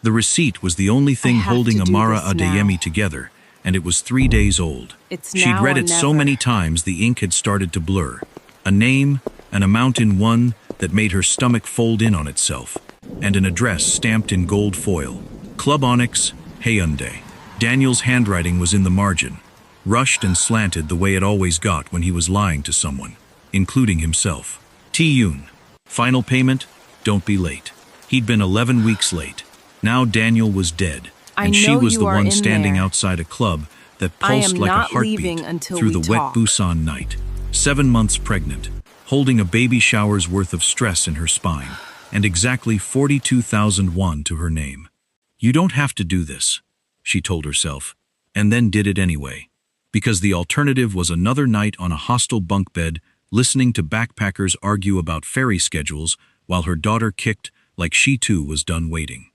The receipt was the only thing holding Amara Adeyemi together, and it was 3 days old. She'd read it so many times the ink had started to blur. A name, an amount in one that made her stomach fold in on itself, and an address stamped in gold foil. Club Onyx, Hyundai. Daniel's handwriting was in the margin, rushed and slanted the way it always got when he was lying to someone, including himself. Yoon. Final payment, don't be late. He'd been 11 weeks late. Now Daniel was dead, and she was the one standing outside a club that pulsed like a heartbeat through the wet Busan night. 7 months pregnant, holding a baby shower's worth of stress in her spine, and exactly 42,000 won to her name. You don't have to do this, she told herself, and then did it anyway, because the alternative was another night on a hostel bunk bed, listening to backpackers argue about ferry schedules while her daughter kicked like she too was done waiting.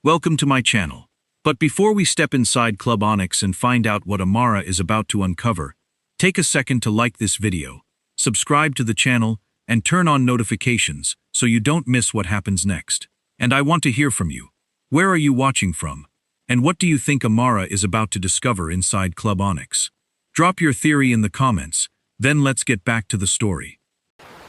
Welcome to my channel. But before we step inside Club Onyx and find out what Amara is about to uncover, take a second to like this video, subscribe to the channel, and turn on notifications so you don't miss what happens next. And I want to hear from you. Where are you watching from? And what do you think Amara is about to discover inside Club Onyx? Drop your theory in the comments, then let's get back to the story.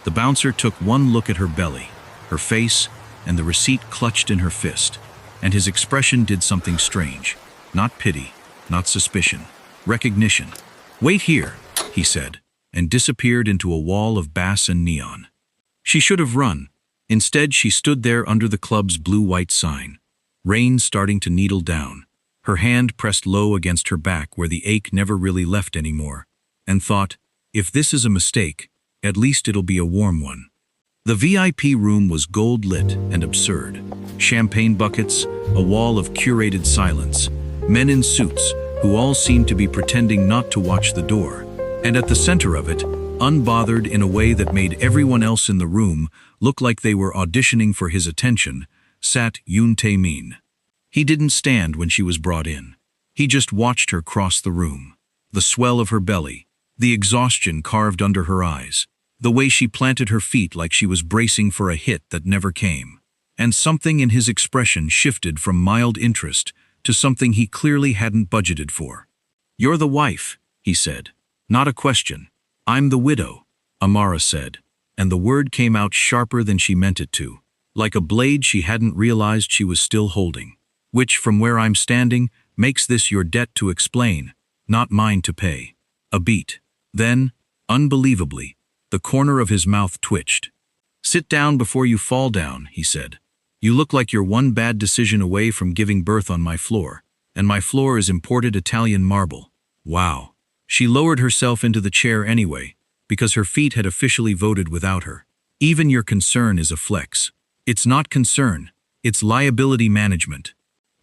The bouncer took one look at her belly, her face, and the receipt clutched in her fist, and his expression did something strange. Not pity, not suspicion, recognition. Wait here, he said, and disappeared into a wall of bass and neon. She should have run. Instead, she stood there under the club's blue-white sign, rain starting to needle down, her hand pressed low against her back where the ache never really left anymore, and thought, if this is a mistake, at least it'll be a warm one. The VIP room was gold-lit and absurd. Champagne buckets, a wall of curated silence, men in suits who all seemed to be pretending not to watch the door, and at the center of it, unbothered in a way that made everyone else in the room look like they were auditioning for his attention, sat Yoon Tae-min. He didn't stand when she was brought in. He just watched her cross the room. The swell of her belly, the exhaustion carved under her eyes, the way she planted her feet like she was bracing for a hit that never came. And something in his expression shifted from mild interest to something he clearly hadn't budgeted for. You're the wife, he said. Not a question. I'm the widow, Amara said, and the word came out sharper than she meant it to, like a blade she hadn't realized she was still holding, which, from where I'm standing, makes this your debt to explain, not mine to pay. A beat. Then, unbelievably, the corner of his mouth twitched. Sit down before you fall down, he said. You look like you're one bad decision away from giving birth on my floor, and my floor is imported Italian marble. Wow. She lowered herself into the chair anyway, because her feet had officially voted without her. Even your concern is a flex. It's not concern, it's liability management.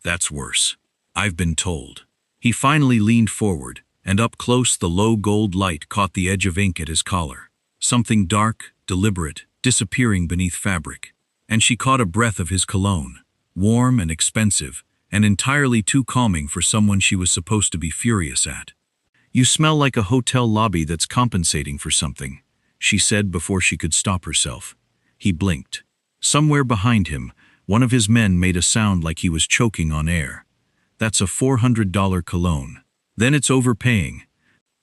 That's worse. I've been told. He finally leaned forward, and up close the low gold light caught the edge of ink at his collar. Something dark, deliberate, disappearing beneath fabric. And she caught a breath of his cologne, warm and expensive, and entirely too calming for someone she was supposed to be furious at. You smell like a hotel lobby that's compensating for something, she said before she could stop herself. He blinked. Somewhere behind him, one of his men made a sound like he was choking on air. That's a $400 cologne. Then it's overpaying.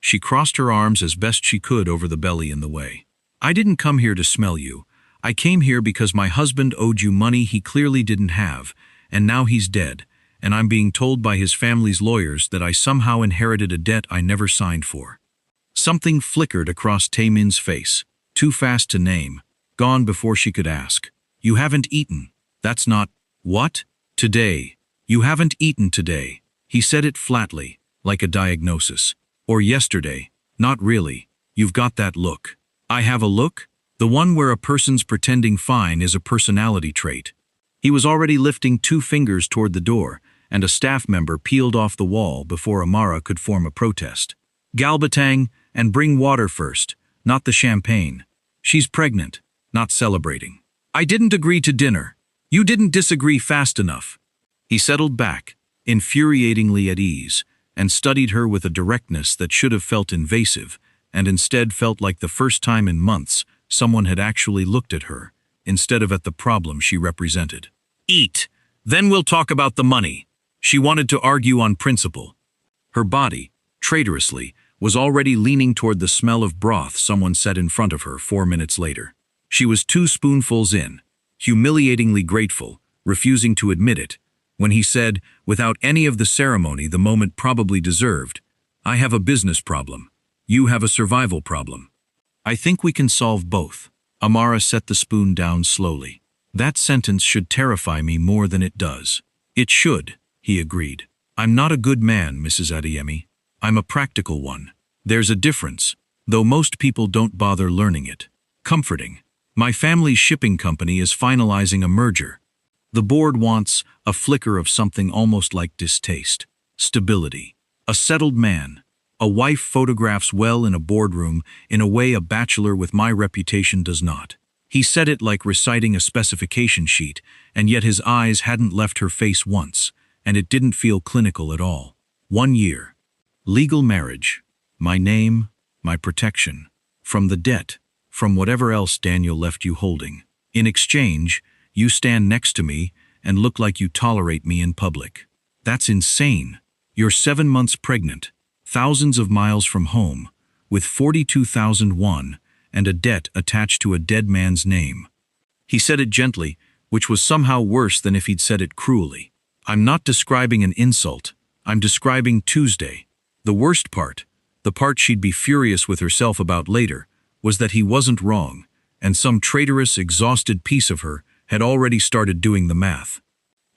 She crossed her arms as best she could over the belly in the way. I didn't come here to smell you. I came here because my husband owed you money he clearly didn't have, and now he's dead, and I'm being told by his family's lawyers that I somehow inherited a debt I never signed for. Something flickered across Tae-min's face, too fast to name, gone before she could ask. You haven't eaten. That's not… What? Today. You haven't eaten today. He said it flatly, like a diagnosis. Or yesterday. Not really. You've got that look. I have a look? The one where a person's pretending fine is a personality trait. He was already lifting 2 fingers toward the door, and a staff member peeled off the wall before Amara could form a protest. Galbatang, and bring water first, not the champagne. She's pregnant, not celebrating. I didn't agree to dinner. You didn't disagree fast enough. He settled back, infuriatingly at ease, and studied her with a directness that should have felt invasive, and instead felt like the first time in months someone had actually looked at her, instead of at the problem she represented. Eat, Then we'll talk about the money. She wanted to argue on principle. Her body, traitorously, was already leaning toward the smell of broth someone set in front of her 4 minutes later. She was 2 spoonfuls in, humiliatingly grateful, refusing to admit it, when he said, without any of the ceremony the moment probably deserved, "I have a business problem. You have a survival problem. I think we can solve both." Amara set the spoon down slowly. "That sentence should terrify me more than it does." "It should," he agreed. "I'm not a good man, Mrs. Adeyemi. I'm a practical one. There's a difference, though most people don't bother learning it. Comforting. My family's shipping company is finalizing a merger. The board wants a flicker of something almost like distaste. Stability. A settled man. A wife photographs well in a boardroom in a way a bachelor with my reputation does not." He said it like reciting a specification sheet, and yet his eyes hadn't left her face once, and it didn't feel clinical at all. 1 year. Legal marriage. My name, my protection. From the debt, from whatever else Daniel left you holding. In exchange, you stand next to me and look like you tolerate me in public. That's insane. You're 7 months pregnant, thousands of miles from home, with 42,001 and a debt attached to a dead man's name. He said it gently, which was somehow worse than if he'd said it cruelly. "I'm not describing an insult. I'm describing Tuesday. The worst part, the part she'd be furious with herself about later, was that he wasn't wrong, and some traitorous, exhausted piece of her had already started doing the math."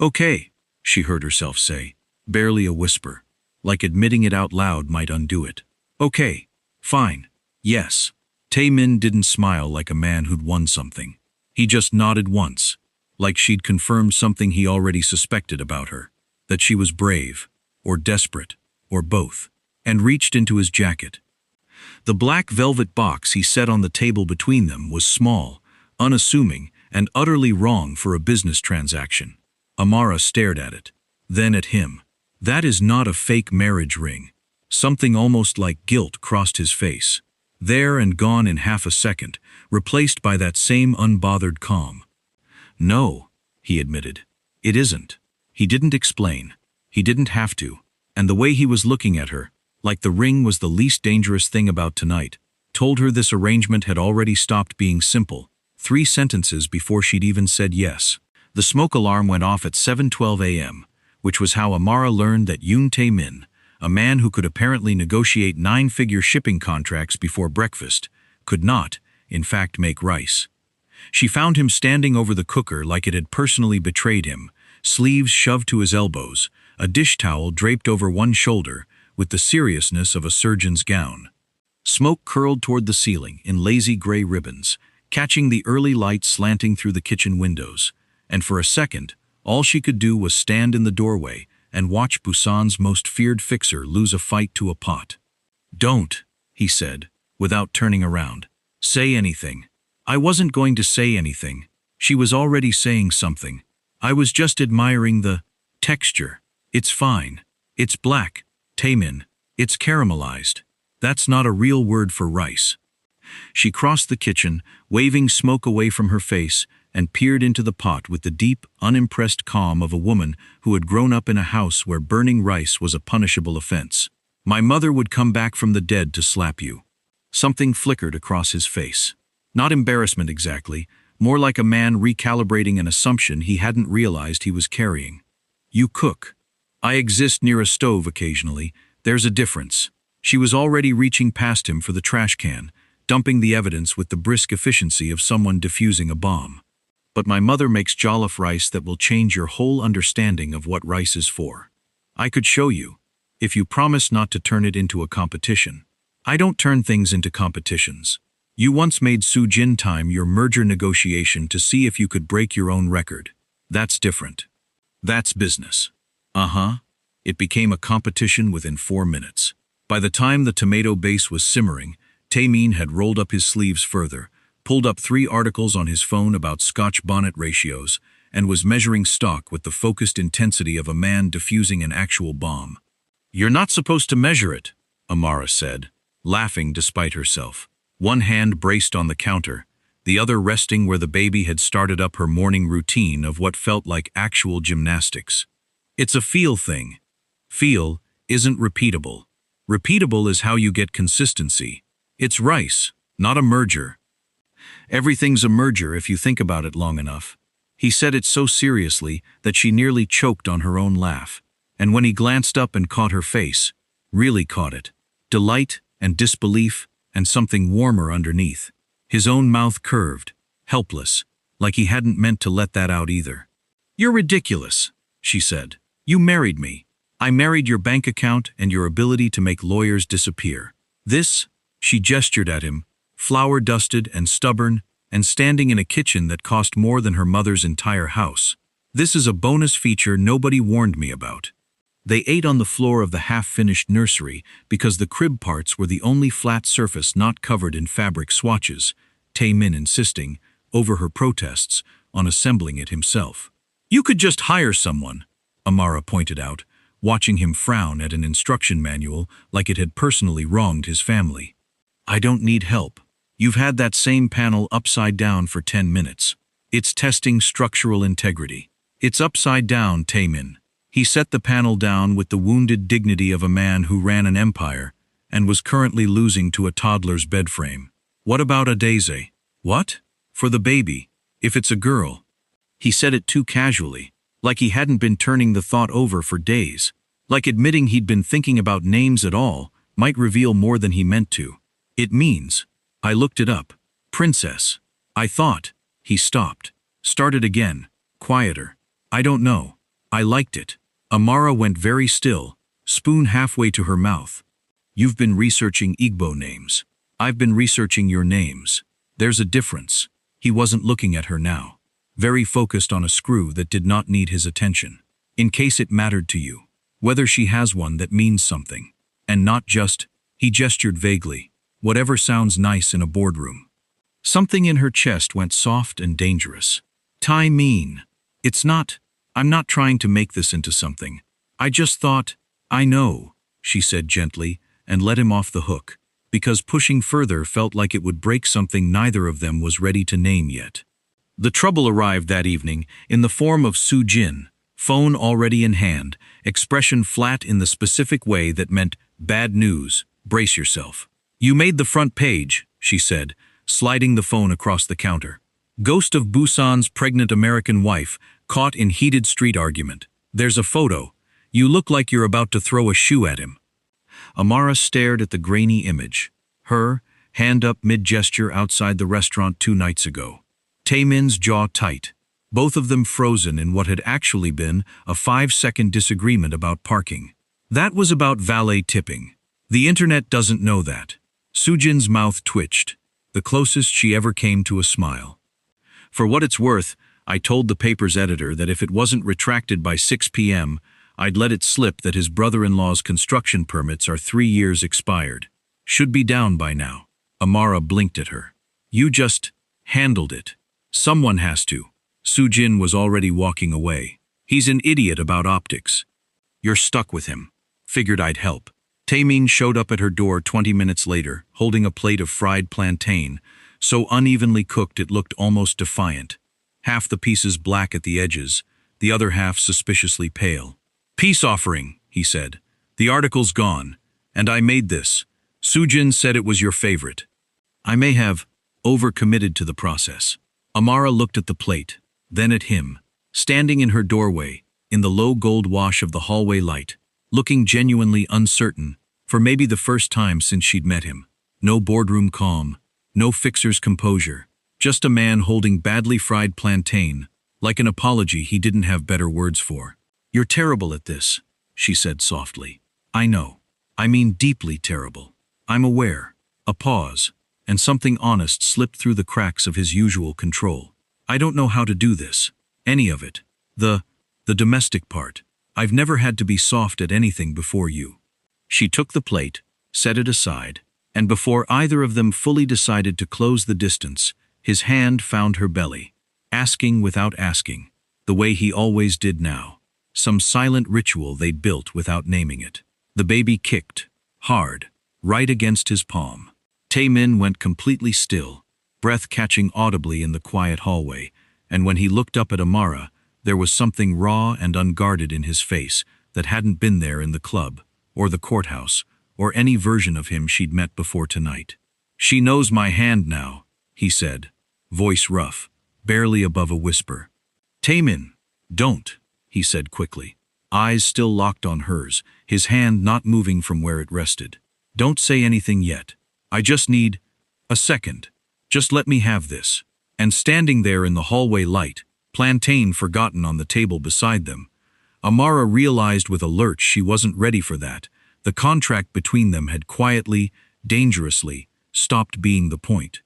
"Okay," she heard herself say, barely a whisper, like admitting it out loud might undo it. "Okay, fine, yes." Tae-min didn't smile like a man who'd won something. He just nodded once, like she'd confirmed something he already suspected about her, that she was brave, or desperate, or both, and reached into his jacket. The black velvet box he set on the table between them was small, unassuming, and utterly wrong for a business transaction. Amara stared at it, then at him. "That is not a fake marriage ring." Something almost like guilt crossed his face. There and gone in half a second, replaced by that same unbothered calm. "No," he admitted. "It isn't." He didn't explain. He didn't have to. And the way he was looking at her, like the ring was the least dangerous thing about tonight, told her this arrangement had already stopped being simple, 3 sentences before she'd even said yes. The smoke alarm went off at 7:12 a.m., which was how Amara learned that Yoon Tae-min, a man who could apparently negotiate 9-figure shipping contracts before breakfast, could not, in fact, make rice. She found him standing over the cooker like it had personally betrayed him, sleeves shoved to his elbows, a dish towel draped over one shoulder, with the seriousness of a surgeon's gown. Smoke curled toward the ceiling in lazy gray ribbons, catching the early light slanting through the kitchen windows, and for a second, all she could do was stand in the doorway and watch Busan's most feared fixer lose a fight to a pot. "Don't," he said, without turning around. "Say anything." "I wasn't going to say anything." She was already saying something. "I was just admiring the texture. It's fine. It's black, Tae-min. It's caramelized. That's not a real word for rice." She crossed the kitchen, waving smoke away from her face, and peered into the pot with the deep, unimpressed calm of a woman who had grown up in a house where burning rice was a punishable offense. "My mother would come back from the dead to slap you." Something flickered across his face. Not embarrassment exactly, more like a man recalibrating an assumption he hadn't realized he was carrying. "You cook." "I exist near a stove occasionally. There's a difference." She was already reaching past him for the trash can, dumping the evidence with the brisk efficiency of someone defusing a bomb. "But my mother makes jollof rice that will change your whole understanding of what rice is for. I could show you, if you promise not to turn it into a competition." "I don't turn things into competitions. You once made Soo-jin time your merger negotiation to see if you could break your own record. That's different. That's business." "Uh-huh." It became a competition within 4 minutes. By the time the tomato base was simmering, Tae-min had rolled up his sleeves further, pulled up 3 articles on his phone about Scotch bonnet ratios, and was measuring stock with the focused intensity of a man defusing an actual bomb. "You're not supposed to measure it," Amara said, laughing despite herself. One hand braced on the counter, the other resting where the baby had started up her morning routine of what felt like actual gymnastics. It's a feel thing. Feel isn't repeatable. Repeatable is how you get consistency. It's rice, not a merger. Everything's a merger if you think about it long enough. He said it so seriously that she nearly choked on her own laugh. And when he glanced up and caught her face, really caught it, delight and disbelief and something warmer underneath. His own mouth curved, helpless, like he hadn't meant to let that out either. "You're ridiculous," she said. "You married me. I married your bank account and your ability to make lawyers disappear. This," she gestured at him, flour-dusted and stubborn, and standing in a kitchen that cost more than her mother's entire house. "This is a bonus feature nobody warned me about." They ate on the floor of the half-finished nursery because the crib parts were the only flat surface not covered in fabric swatches, Tae-min insisting, over her protests, on assembling it himself. "You could just hire someone," Amara pointed out, watching him frown at an instruction manual like it had personally wronged his family. "I don't need help. You've had that same panel upside down for 10 minutes. It's testing structural integrity. It's upside down, Tae-min." He set the panel down with the wounded dignity of a man who ran an empire and was currently losing to a toddler's bedframe. "What about Adaeze?" "What?" "For the baby, if it's a girl." He said it too casually, like he hadn't been turning the thought over for days, like admitting he'd been thinking about names at all might reveal more than he meant to. "It means," I looked it up, "princess." "I thought," he stopped, started again, quieter. "I don't know. I liked it." Amara went very still, spoon halfway to her mouth. "You've been researching Igbo names. I've been researching your names. There's a difference." He wasn't looking at her now, very focused on a screw that did not need his attention. "In case it mattered to you, whether she has one that means something, and not just," he gestured vaguely, "whatever sounds nice in a boardroom." Something in her chest went soft and dangerous. "Tae-min, I'm not trying to make this into something. I just thought," "I know," she said gently, and let him off the hook, because pushing further felt like it would break something neither of them was ready to name yet. The trouble arrived that evening in the form of Soo-jin, phone already in hand, expression flat in the specific way that meant, "Bad news, brace yourself." "You made the front page," she said, sliding the phone across the counter. "Ghost of Busan's pregnant American wife caught in heated street argument. There's a photo. You look like you're about to throw a shoe at him." Amara stared at the grainy image. Her, hand up mid-gesture outside the restaurant 2 nights ago. Tae-min's jaw tight, both of them frozen in what had actually been a 5-second disagreement about parking. That was about valet tipping. The internet doesn't know that. Soo-jin's mouth twitched, the closest she ever came to a smile. "For what it's worth, I told the paper's editor that if it wasn't retracted by 6 p.m., I'd let it slip that his brother-in-law's construction permits are 3 years expired. Should be down by now." Amara blinked at her. "You just handled it. Someone has to." Soo-jin was already walking away. "He's an idiot about optics." "You're stuck with him. Figured I'd help." Tae-min showed up at her door 20 minutes later, holding a plate of fried plantain, so unevenly cooked it looked almost defiant. Half the pieces black at the edges, the other half suspiciously pale. "Peace offering," he said. "The article's gone, and I made this. Soo-jin said it was your favorite." "I may have overcommitted to the process." Amara looked at the plate, then at him, standing in her doorway, in the low gold wash of the hallway light, looking genuinely uncertain, for maybe the first time since she'd met him. No boardroom calm, no fixer's composure, just a man holding badly fried plantain, like an apology he didn't have better words for. "You're terrible at this," she said softly. "I know. I mean deeply terrible. I'm aware." A pause, and something honest slipped through the cracks of his usual control. "I don't know how to do this. Any of it. The domestic part. I've never had to be soft at anything before you." She took the plate, set it aside, and before either of them fully decided to close the distance, his hand found her belly, asking without asking, the way he always did now. Some silent ritual they'd built without naming it. The baby kicked, hard, right against his palm. Tae-min went completely still, breath catching audibly in the quiet hallway, and when he looked up at Amara, there was something raw and unguarded in his face that hadn't been there in the club, or the courthouse, or any version of him she'd met before tonight. "She knows my hand now," he said, voice rough, barely above a whisper. "Tae-min, don't," he said quickly, eyes still locked on hers, his hand not moving from where it rested. "Don't say anything yet. I just need a second. Just let me have this." And standing there in the hallway light, plantain forgotten on the table beside them, Amara realized with a lurch she wasn't ready for that. The contract between them had quietly, dangerously, stopped being the point.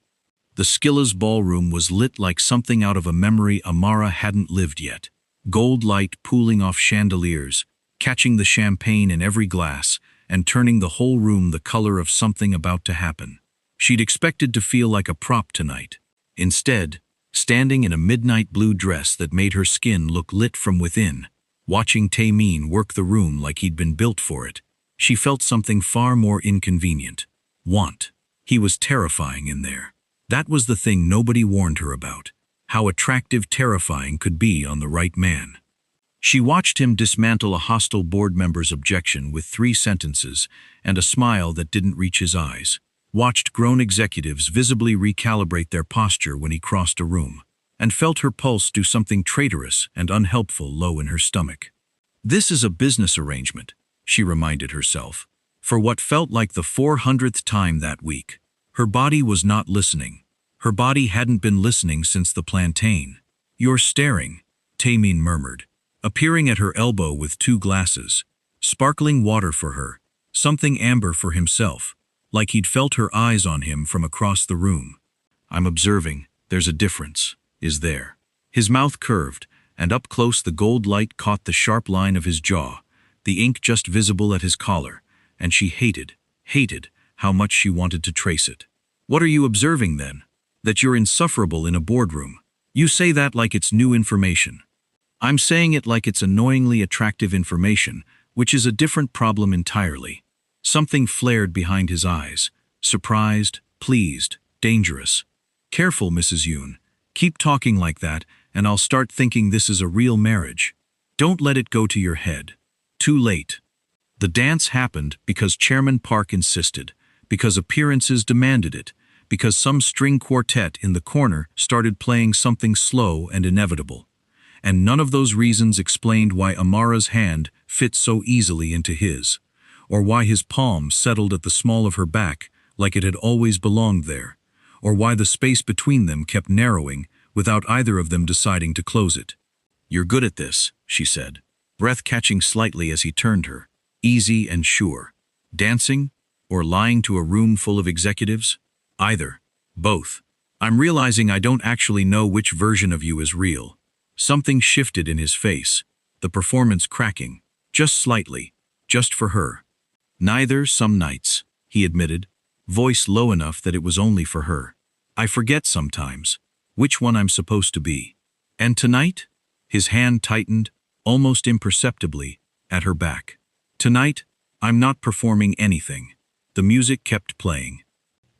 The Skilla's ballroom was lit like something out of a memory Amara hadn't lived yet. Gold light pooling off chandeliers, catching the champagne in every glass, and turning the whole room the color of something about to happen. She'd expected to feel like a prop tonight. Instead, standing in a midnight blue dress that made her skin look lit from within, watching Tae-min work the room like he'd been built for it, she felt something far more inconvenient. Want. He was terrifying in there. That was the thing nobody warned her about, how attractive terrifying could be on the right man. She watched him dismantle a hostile board member's objection with 3 sentences and a smile that didn't reach his eyes, watched grown executives visibly recalibrate their posture when he crossed a room, and felt her pulse do something traitorous and unhelpful low in her stomach. This is a business arrangement, she reminded herself, for what felt like the 400th time that week. Her body was not listening. Her body hadn't been listening since the plantain. "You're staring," Tae-min murmured, appearing at her elbow with 2 glasses, sparkling water for her, something amber for himself, like he'd felt her eyes on him from across the room. "I'm observing. There's a difference, is there?" His mouth curved, and up close the gold light caught the sharp line of his jaw, the ink just visible at his collar, and she hated how much she wanted to trace it. "What are you observing then? That you're insufferable in a boardroom. You say that like it's new information." "I'm saying it like it's annoyingly attractive information, which is a different problem entirely." Something flared behind his eyes, surprised, pleased, dangerous. "Careful, Mrs. Yoon. Keep talking like that, and I'll start thinking this is a real marriage. Don't let it go to your head. Too late." The dance happened because Chairman Park insisted, because appearances demanded it, because some string quartet in the corner started playing something slow and inevitable. And none of those reasons explained why Amara's hand fit so easily into his, or why his palm settled at the small of her back like it had always belonged there, or why the space between them kept narrowing without either of them deciding to close it. "You're good at this," she said, breath catching slightly as he turned her, easy and sure. "Dancing, or lying to a room full of executives? Either. Both. I'm realizing I don't actually know which version of you is real." Something shifted in his face, the performance cracking, just slightly, just for her. "Neither some nights," he admitted, voice low enough that it was only for her. "I forget sometimes which one I'm supposed to be. And tonight?" His hand tightened, almost imperceptibly, at her back. "Tonight, I'm not performing anything." The music kept playing.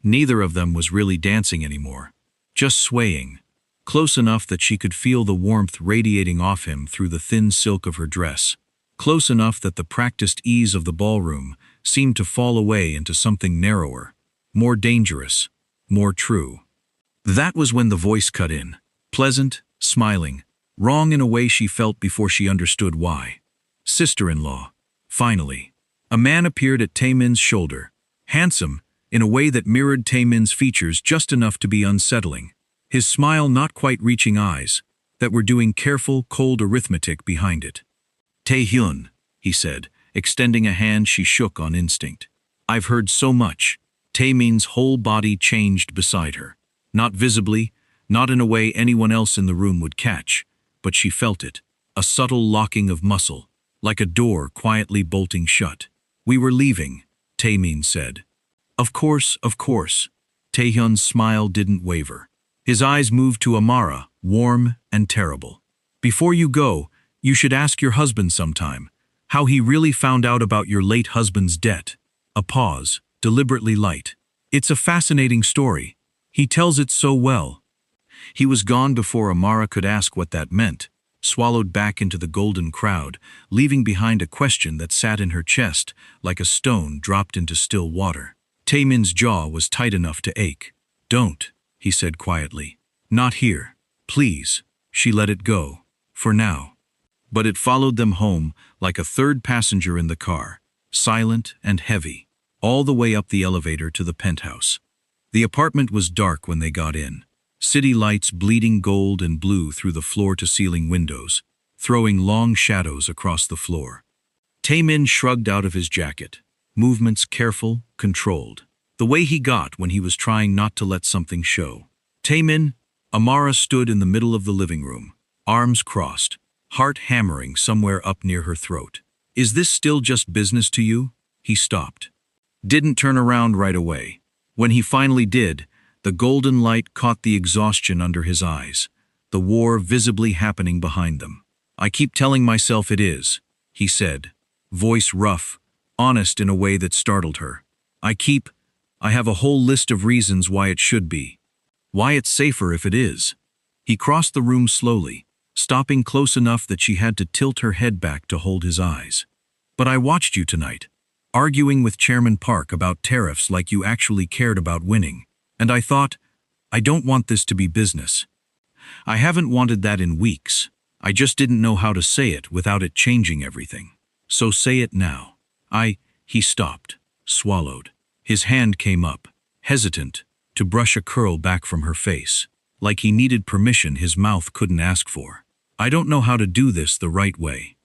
Neither of them was really dancing anymore, just swaying, close enough that she could feel the warmth radiating off him through the thin silk of her dress, close enough that the practiced ease of the ballroom seemed to fall away into something narrower, more dangerous, more true. That was when the voice cut in, pleasant, smiling, wrong in a way she felt before she understood why. "Sister-in-law." Finally, a man appeared at Tae-min's shoulder, handsome, in a way that mirrored Tae-min's features just enough to be unsettling, his smile not quite reaching eyes that were doing careful, cold arithmetic behind it. "Tae-hyun," he said, extending a hand she shook on instinct. "I've heard so much." Tae-min's whole body changed beside her. Not visibly, not in a way anyone else in the room would catch, but she felt it, a subtle locking of muscle, like a door quietly bolting shut. "We were leaving," Tae-min said. Of course." Tae-hyun's smile didn't waver. His eyes moved to Amara, warm and terrible. "Before you go, you should ask your husband sometime how he really found out about your late husband's debt." A pause, deliberately light. "It's a fascinating story. He tells it so well. He was gone before Amara could ask what that meant, swallowed back into the golden crowd, leaving behind a question that sat in her chest like a stone dropped into still water. Taemin's jaw was tight enough to ache. "Don't," he said quietly. "Not here. Please." She let it go. For now. But it followed them home like a third passenger in the car, silent and heavy, all the way up the elevator to the penthouse. The apartment was dark when they got in, city lights bleeding gold and blue through the floor-to-ceiling windows, throwing long shadows across the floor. Tae-min shrugged out of his jacket, movements careful, controlled, the way he got when he was trying not to let something show. Tae-min, Amara stood in the middle of the living room, arms crossed, heart hammering somewhere up near her throat. "Is this still just business to you?" He stopped. Didn't turn around right away. When he finally did, the golden light caught the exhaustion under his eyes, the war visibly happening behind them. "I keep telling myself it is," he said, voice rough, honest in a way that startled her. I have a whole list of reasons why it should be. Why it's safer if it is." He crossed the room slowly, stopping close enough that she had to tilt her head back to hold his eyes. "But I watched you tonight, arguing with Chairman Park about tariffs like you actually cared about winning, and I thought, I don't want this to be business. I haven't wanted that in weeks. I just didn't know how to say it without it changing everything. So say it now." He stopped, swallowed. His hand came up, hesitant, to brush a curl back from her face, like he needed permission his mouth couldn't ask for. "I don't know how to do this the right way.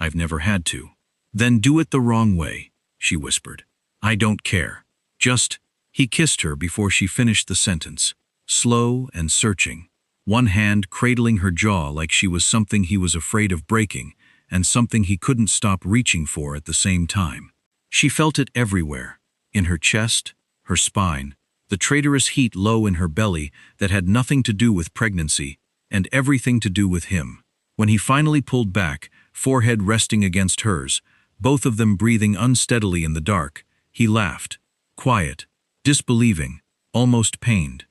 I've never had to." "Then do it the wrong way," she whispered. "I don't care. Just..." He kissed her before she finished the sentence, slow and searching, one hand cradling her jaw like she was something he was afraid of breaking and something he couldn't stop reaching for at the same time. She felt it everywhere, in her chest, her spine, the traitorous heat low in her belly that had nothing to do with pregnancy and everything to do with him. When he finally pulled back, forehead resting against hers, both of them breathing unsteadily in the dark, he laughed, quiet, disbelieving, almost pained.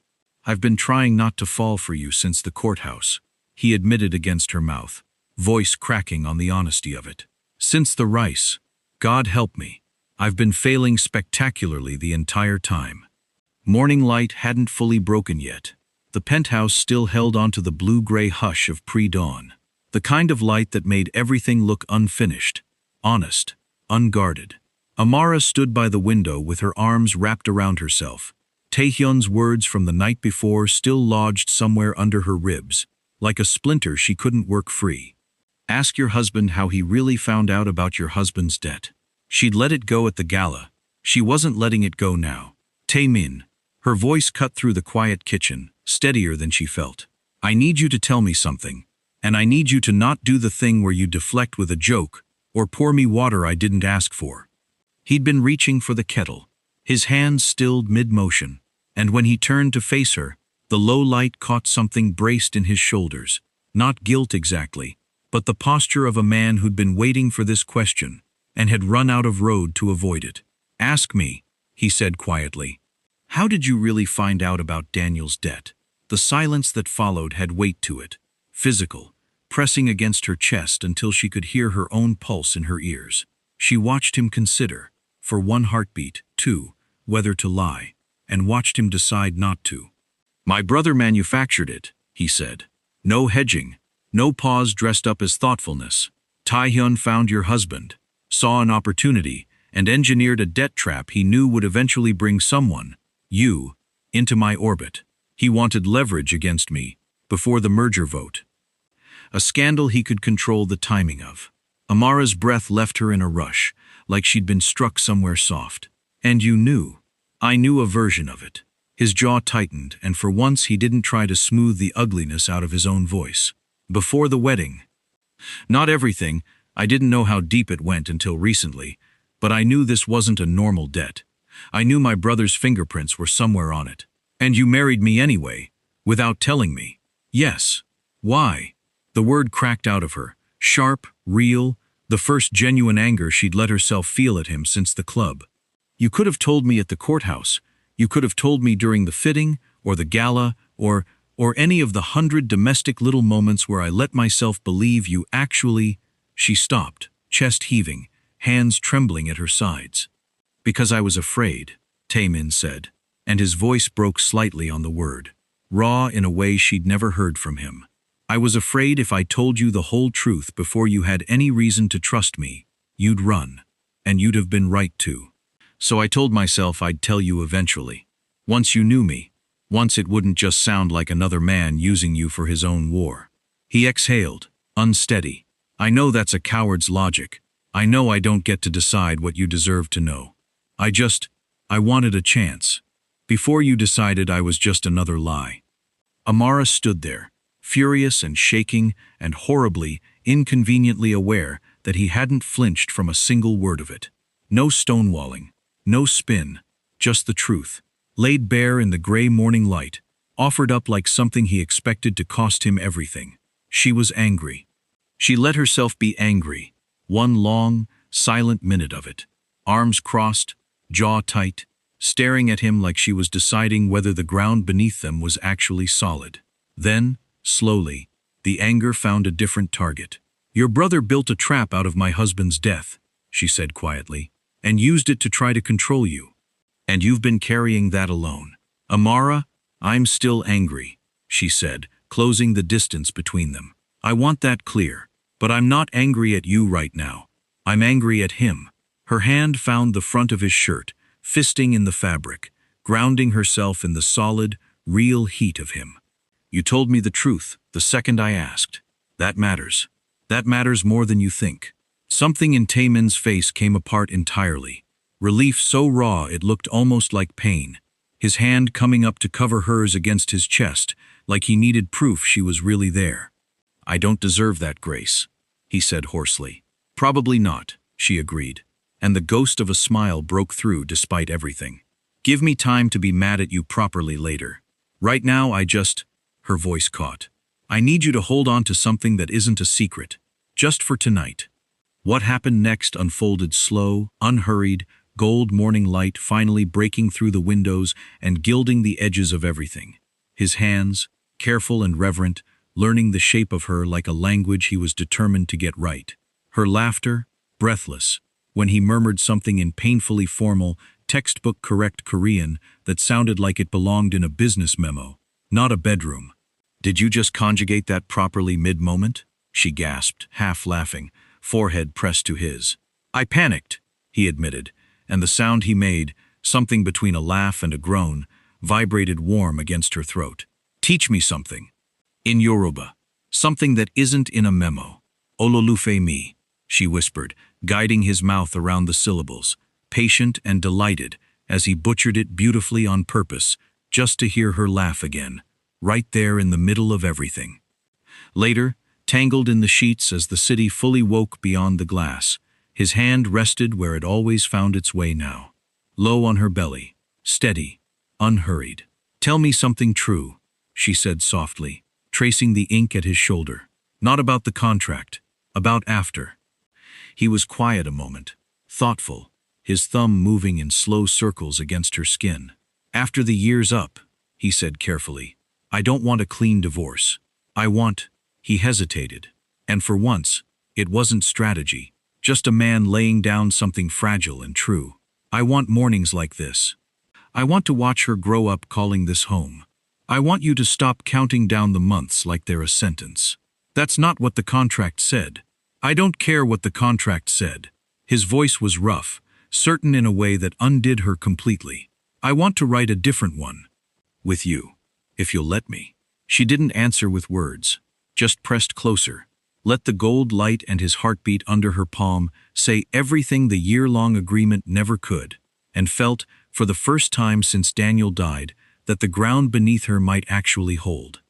"I've been trying not to fall for you since the courthouse," he admitted against her mouth, voice cracking on the honesty of it. "Since the rice. God help me. I've been failing spectacularly the entire time." Morning light hadn't fully broken yet. The penthouse still held onto the blue-gray hush of pre-dawn, the kind of light that made everything look unfinished, honest, unguarded. Amara stood by the window with her arms wrapped around herself, Taehyun's words from the night before still lodged somewhere under her ribs, like a splinter she couldn't work free. "Ask your husband how he really found out about your husband's debt." She'd let it go at the gala. She wasn't letting it go now. "Tae-min." Her voice cut through the quiet kitchen, steadier than she felt. "I need you to tell me something, and I need you to not do the thing where you deflect with a joke or pour me water I didn't ask for." He'd been reaching for the kettle, his hands stilled mid-motion, and when he turned to face her, the low light caught something braced in his shoulders, not guilt exactly, but the posture of a man who'd been waiting for this question and had run out of road to avoid it. "Ask me," he said quietly. "How did you really find out about Daniel's debt?" The silence that followed had weight to it, physical, pressing against her chest until she could hear her own pulse in her ears. She watched him consider, for one heartbeat, two, whether to lie, and watched him decide not to. "My brother manufactured it," he said. "No hedging, no pause dressed up as thoughtfulness. Taehyun found your husband, saw an opportunity, and engineered a debt trap he knew would eventually bring someone, you, into my orbit. He wanted leverage against me, before the merger vote. A scandal he could control the timing of." Amara's breath left her in a rush, like she'd been struck somewhere soft. "And you knew." "I knew a version of it." His jaw tightened, and for once he didn't try to smooth the ugliness out of his own voice. "Before the wedding. Not everything. I didn't know how deep it went until recently, but I knew this wasn't a normal debt. I knew my brother's fingerprints were somewhere on it. And you married me anyway, without telling me." "Yes. Why?" The word cracked out of her, sharp, real, the first genuine anger she'd let herself feel at him since the club. "You could have told me at the courthouse. You could have told me during the fitting, or the gala, or any of the 100 domestic little moments where I let myself believe you actually—" She stopped, chest heaving, hands trembling at her sides. "Because I was afraid," Tae-min said, and his voice broke slightly on the word, raw in a way she'd never heard from him. "I was afraid if I told you the whole truth before you had any reason to trust me, you'd run. And you'd have been right to. So I told myself I'd tell you eventually. Once you knew me. Once it wouldn't just sound like another man using you for his own war." He exhaled, unsteady. "I know that's a coward's logic. I know I don't get to decide what you deserve to know. I wanted a chance. Before you decided I was just another lie." Amara stood there, furious and shaking and horribly, inconveniently aware that he hadn't flinched from a single word of it. No stonewalling, no spin, just the truth, laid bare in the gray morning light, offered up like something he expected to cost him everything. She was angry. She let herself be angry, one long, silent minute of it, arms crossed, jaw tight, staring at him like she was deciding whether the ground beneath them was actually solid. Then, slowly, the anger found a different target. "Your brother built a trap out of my husband's death," she said quietly, "and used it to try to control you. And you've been carrying that alone." "Amara, I'm still angry," she said, closing the distance between them. "I want that clear, but I'm not angry at you right now. I'm angry at him." Her hand found the front of his shirt, fisting in the fabric, grounding herself in the solid, real heat of him. "You told me the truth the second I asked. That matters. That matters more than you think." Something in Tae-min's face came apart entirely. Relief so raw it looked almost like pain. His hand coming up to cover hers against his chest, like he needed proof she was really there. "I don't deserve that, Grace," he said hoarsely. "Probably not," she agreed, and the ghost of a smile broke through despite everything. "Give me time to be mad at you properly later. Right now her voice caught. "I need you to hold on to something that isn't a secret, just for tonight." What happened next unfolded slow, unhurried, gold morning light finally breaking through the windows and gilding the edges of everything. His hands, careful and reverent, learning the shape of her like a language he was determined to get right. Her laughter, breathless, when he murmured something in painfully formal, textbook-correct Korean that sounded like it belonged in a business memo, not a bedroom. "Did you just conjugate that properly mid-moment?" she gasped, half laughing, forehead pressed to his. "I panicked," he admitted, and the sound he made, something between a laugh and a groan, vibrated warm against her throat. "Teach me something. In Yoruba. Something that isn't in a memo." "Ololufe mi," she whispered, guiding his mouth around the syllables, patient and delighted, as he butchered it beautifully on purpose, just to hear her laugh again, right there in the middle of everything. Later, tangled in the sheets as the city fully woke beyond the glass, his hand rested where it always found its way now. Low on her belly, steady, unhurried. "Tell me something true," she said softly, tracing the ink at his shoulder. "Not about the contract, about after." He was quiet a moment, thoughtful, his thumb moving in slow circles against her skin. "After the year's up," he said carefully, "I don't want a clean divorce. I want—" He hesitated, and for once, it wasn't strategy, just a man laying down something fragile and true. "I want mornings like this. I want to watch her grow up calling this home. I want you to stop counting down the months like they're a sentence. That's not what the contract said. I don't care what the contract said." His voice was rough, certain in a way that undid her completely. "I want to write a different one. With you. If you'll let me." She didn't answer with words, just pressed closer, let the gold light and his heartbeat under her palm say everything the year-long agreement never could, and felt, for the first time since Daniel died, that the ground beneath her might actually hold.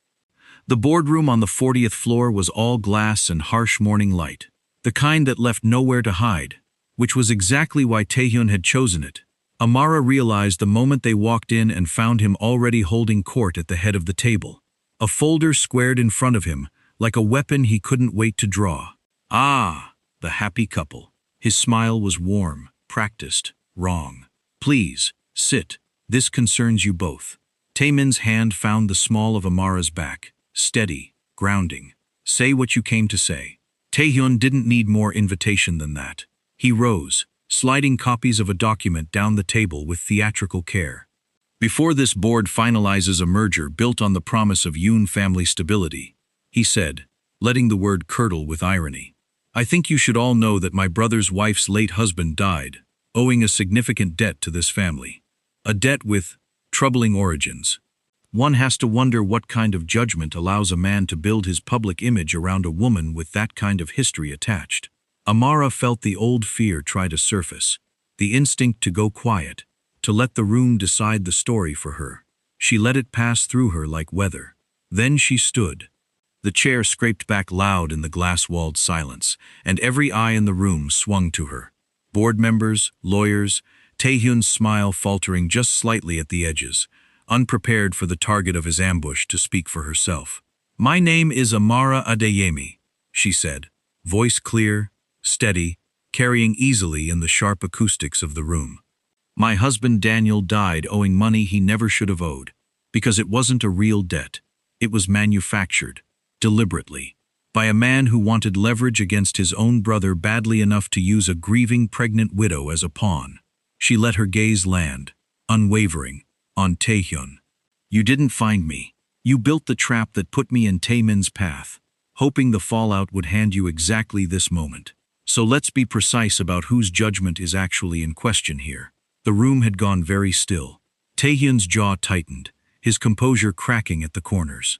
The boardroom on the 40th floor was all glass and harsh morning light, the kind that left nowhere to hide, which was exactly why Taehyun had chosen it. Amara realized the moment they walked in and found him already holding court at the head of the table. A folder squared in front of him, like a weapon he couldn't wait to draw. Ah, the happy couple. His smile was warm, practiced, wrong. "Please, sit. This concerns you both." Tae-min's hand found the small of Amara's back, steady, grounding. Say what you came to say. Taehyun didn't need more invitation than that. He rose, sliding copies of a document down the table with theatrical care. Before this board finalizes a merger built on the promise of Yoon family stability, he said, letting the word curdle with irony. I think you should all know that my brother's wife's late husband died, owing a significant debt to this family. A debt with troubling origins. One has to wonder what kind of judgment allows a man to build his public image around a woman with that kind of history attached. Amara felt the old fear try to surface, the instinct to go quiet, to let the room decide the story for her. She let it pass through her like weather. Then she stood. The chair scraped back loud in the glass-walled silence, and every eye in the room swung to her. Board members, lawyers, Taehyun's smile faltering just slightly at the edges, unprepared for the target of his ambush to speak for herself. My name is Amara Adeyemi, she said, voice clear, steady, carrying easily in the sharp acoustics of the room. My husband Daniel died owing money he never should have owed, because it wasn't a real debt. It was manufactured, deliberately, by a man who wanted leverage against his own brother badly enough to use a grieving pregnant widow as a pawn. She let her gaze land, unwavering, on Taehyun. You didn't find me. You built the trap that put me in Tae-min's path, hoping the fallout would hand you exactly this moment. So let's be precise about whose judgment is actually in question here. The room had gone very still. Taehyun's jaw tightened, his composure cracking at the corners.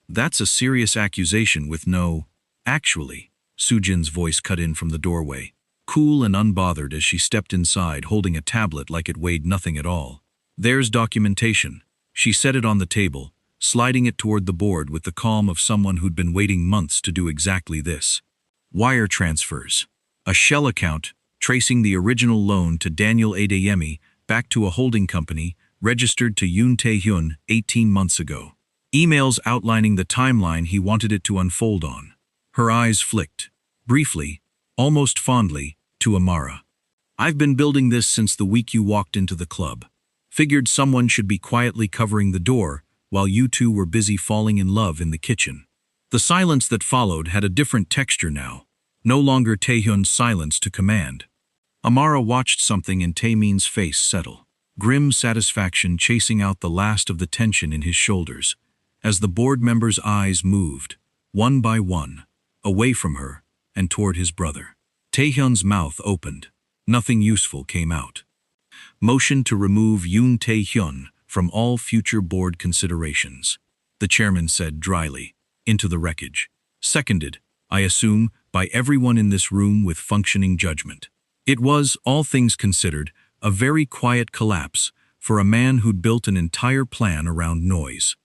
That's a serious accusation with no... Actually, Sujin's voice cut in from the doorway, cool and unbothered as she stepped inside holding a tablet like it weighed nothing at all. There's documentation. She set it on the table, sliding it toward the board with the calm of someone who'd been waiting months to do exactly this. Wire transfers. A shell account tracing the original loan to Daniel Adeyemi back to a holding company registered to Yoon Tae-hyun 18 months ago. Emails outlining the timeline he wanted it to unfold on. Her eyes flicked, briefly, almost fondly, to Amara. I've been building this since the week you walked into the club. Figured someone should be quietly covering the door while you two were busy falling in love in the kitchen. The silence that followed had a different texture now, no longer Taehyun's silence to command. Amara watched something in Tae-min's face settle, grim satisfaction chasing out the last of the tension in his shoulders, as the board members' eyes moved, one by one, away from her and toward his brother. Taehyun's mouth opened. Nothing useful came out. Motion to remove Yoon Tae-hyun from all future board considerations, the chairman said dryly, into the wreckage. Seconded, I assume, by everyone in this room with functioning judgment. It was, all things considered, a very quiet collapse for a man who'd built an entire plan around noise.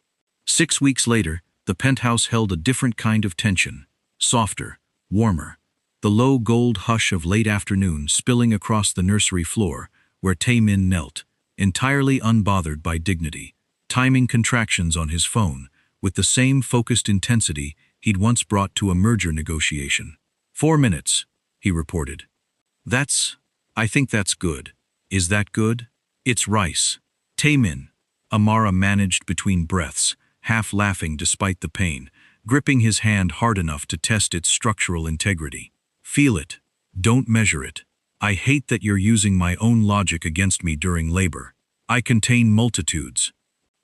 6 weeks later, the penthouse held a different kind of tension, softer, warmer, the low gold hush of late afternoon spilling across the nursery floor where Tae-min knelt, entirely unbothered by dignity, timing contractions on his phone with the same focused intensity he'd once brought to a merger negotiation. 4 minutes, he reported. I think that's good. Is that good? It's rice. Tae-min, Amara managed between breaths, half laughing despite the pain, gripping his hand hard enough to test its structural integrity. Feel it. Don't measure it. I hate that you're using my own logic against me during labor. I contain multitudes.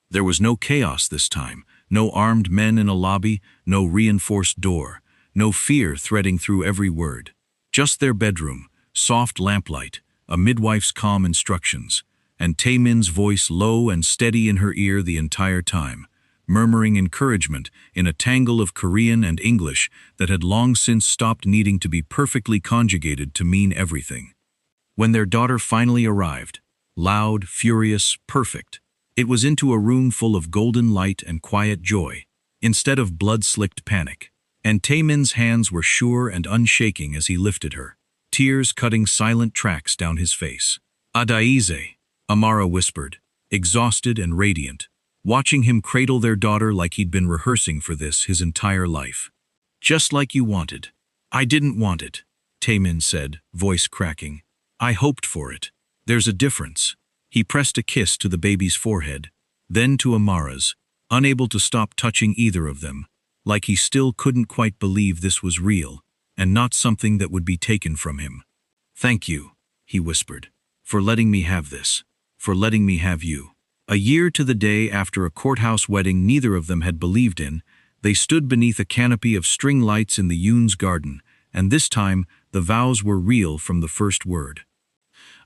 There was no chaos this time, no armed men in a lobby, no reinforced door, no fear threading through every word. Just their bedroom, soft lamplight, a midwife's calm instructions, and Tae-min's voice low and steady in her ear the entire time, murmuring encouragement in a tangle of Korean and English that had long since stopped needing to be perfectly conjugated to mean everything. When their daughter finally arrived, loud, furious, perfect, it was into a room full of golden light and quiet joy, instead of blood-slicked panic. And Tae-min's hands were sure and unshaking as he lifted her, tears cutting silent tracks down his face. Adaeze, Amara whispered, exhausted and radiant, watching him cradle their daughter like he'd been rehearsing for this his entire life. Just like you wanted. I didn't want it, Tae-min said, voice cracking. I hoped for it. There's a difference. He pressed a kiss to the baby's forehead. Then to Amara's, unable to stop touching either of them, like he still couldn't quite believe this was real, and not something that would be taken from him. "Thank you," he whispered, "for letting me have this, for letting me have you." A year to the day after a courthouse wedding neither of them had believed in, they stood beneath a canopy of string lights in the Yoon's garden, and this time the vows were real from the first word.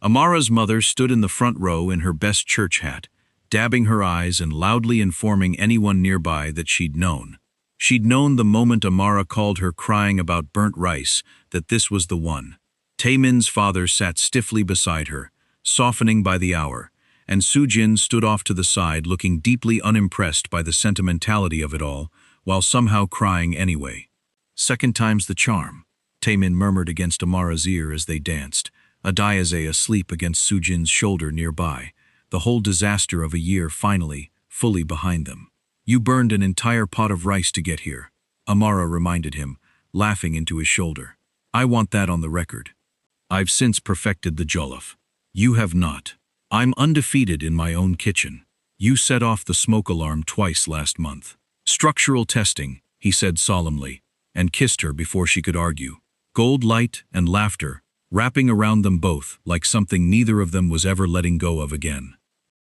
Amara's mother stood in the front row in her best church hat, dabbing her eyes and loudly informing anyone nearby that she'd known. She'd known the moment Amara called her crying about burnt rice that this was the one. Tae-min's father sat stiffly beside her, softening by the hour, and Soo-jin stood off to the side looking deeply unimpressed by the sentimentality of it all, while somehow crying anyway. "Second time's the charm," Tae-min murmured against Amara's ear as they danced, Adaeze asleep against Soo-jin's shoulder nearby, the whole disaster of a year finally, fully behind them. "You burned an entire pot of rice to get here," Amara reminded him, laughing into his shoulder. "I want that on the record. I've since perfected the jollof. You have not. I'm undefeated in my own kitchen. You set off the smoke alarm twice last month." "Structural testing," he said solemnly, and kissed her before she could argue. Gold light and laughter, wrapping around them both like something neither of them was ever letting go of again.